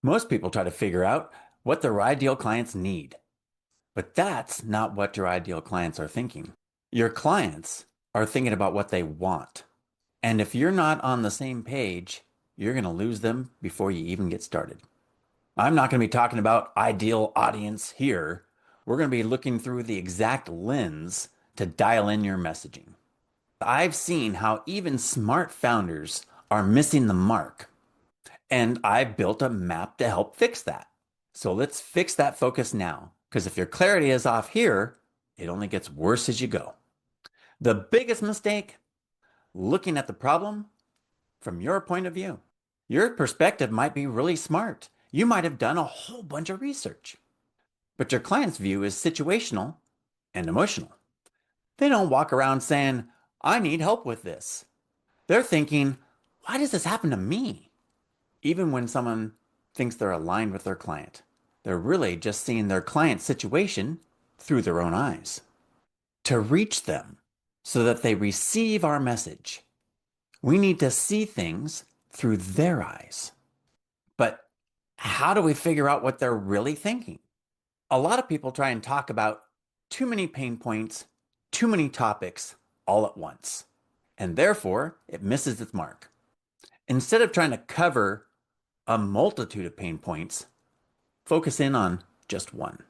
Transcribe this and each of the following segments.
Most people try to figure out what their ideal clients need, but that's not what your ideal clients are thinking. Your clients are thinking about what they want. And if you're not on the same page, you're going to lose them before you even get started. I'm not going to be talking about ideal audience here. We're going to be looking through the exact lens to dial in your messaging. I've seen how even smart founders are missing the mark, and I've built a map to help fix that. So let's fix that focus now, because if your clarity is off here, it only gets worse as you go. The biggest mistake, looking at the problem from your point of view. Your perspective might be really smart. You might have done a whole bunch of research, but your client's view is situational and emotional. They don't walk around saying, I need help with this. They're thinking, why does this happen to me? Even when someone thinks they're aligned with their client, they're really just seeing their client's situation through their own eyes. To reach them so that they receive our message, we need to see things through their eyes. But how do we figure out what they're really thinking? A lot of people try and talk about too many pain points, too many topics all at once, and therefore it misses its mark. Instead of trying to cover a multitude of pain points, focus in on just one.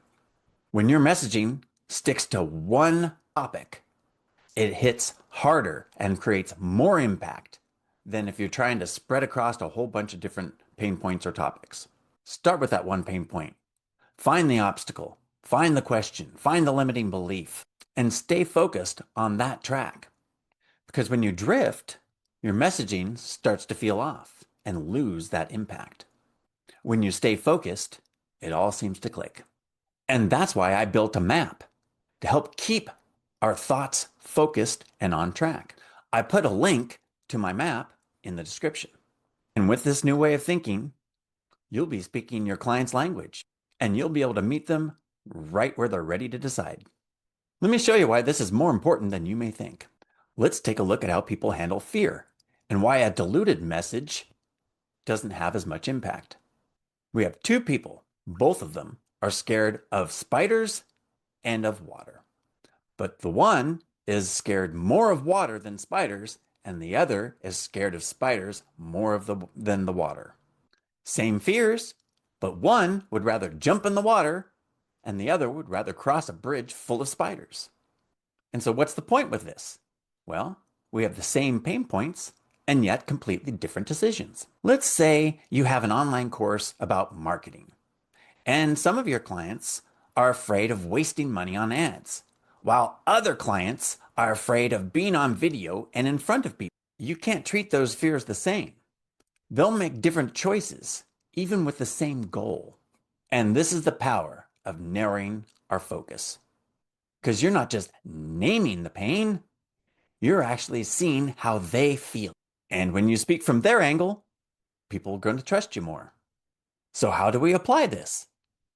When your messaging sticks to one topic, it hits harder and creates more impact than if you're trying to spread across a whole bunch of different pain points or topics. Start with that one pain point. Find the obstacle, find the question, find the limiting belief, and stay focused on that track. Because when you drift, your messaging starts to feel off and lose that impact. When you stay focused, it all seems to click. And that's why I built a map to help keep our thoughts focused and on track. I put a link to my map in the description. And with this new way of thinking, you'll be speaking your client's language, and you'll be able to meet them right where they're ready to decide. Let me show you why this is more important than you may think. Let's take a look at how people handle fear and why a diluted message doesn't have as much impact. We have two people, both of them are scared of spiders and of water. But the one is scared more of water than spiders, and the other is scared of spiders more than the water. Same fears, but one would rather jump in the water, and the other would rather cross a bridge full of spiders. And so what's the point with this? Well, we have the same pain points, and yet completely different decisions. Let's say you have an online course about marketing, and some of your clients are afraid of wasting money on ads, while other clients are afraid of being on video and in front of people. You can't treat those fears the same. They'll make different choices, even with the same goal. And this is the power of narrowing our focus. Because you're not just naming the pain, you're actually seeing how they feel. And when you speak from their angle, people are going to trust you more. So how do we apply this?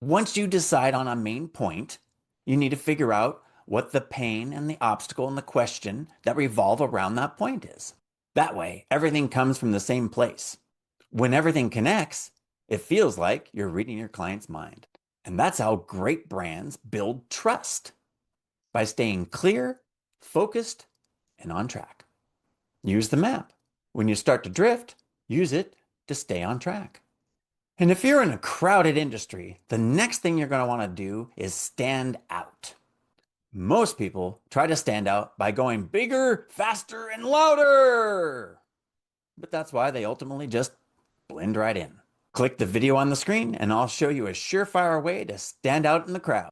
Once you decide on a main point, you need to figure out what the pain and the obstacle and the question that revolve around that point is. That way, everything comes from the same place. When everything connects, it feels like you're reading your client's mind. And that's how great brands build trust, by staying clear, focused, and on track. Use the map. When you start to drift, use it to stay on track. And if you're in a crowded industry, the next thing you're going to want to do is stand out. Most people try to stand out by going bigger, faster, and louder. But that's why they ultimately just blend right in. Click the video on the screen and I'll show you a surefire way to stand out in the crowd.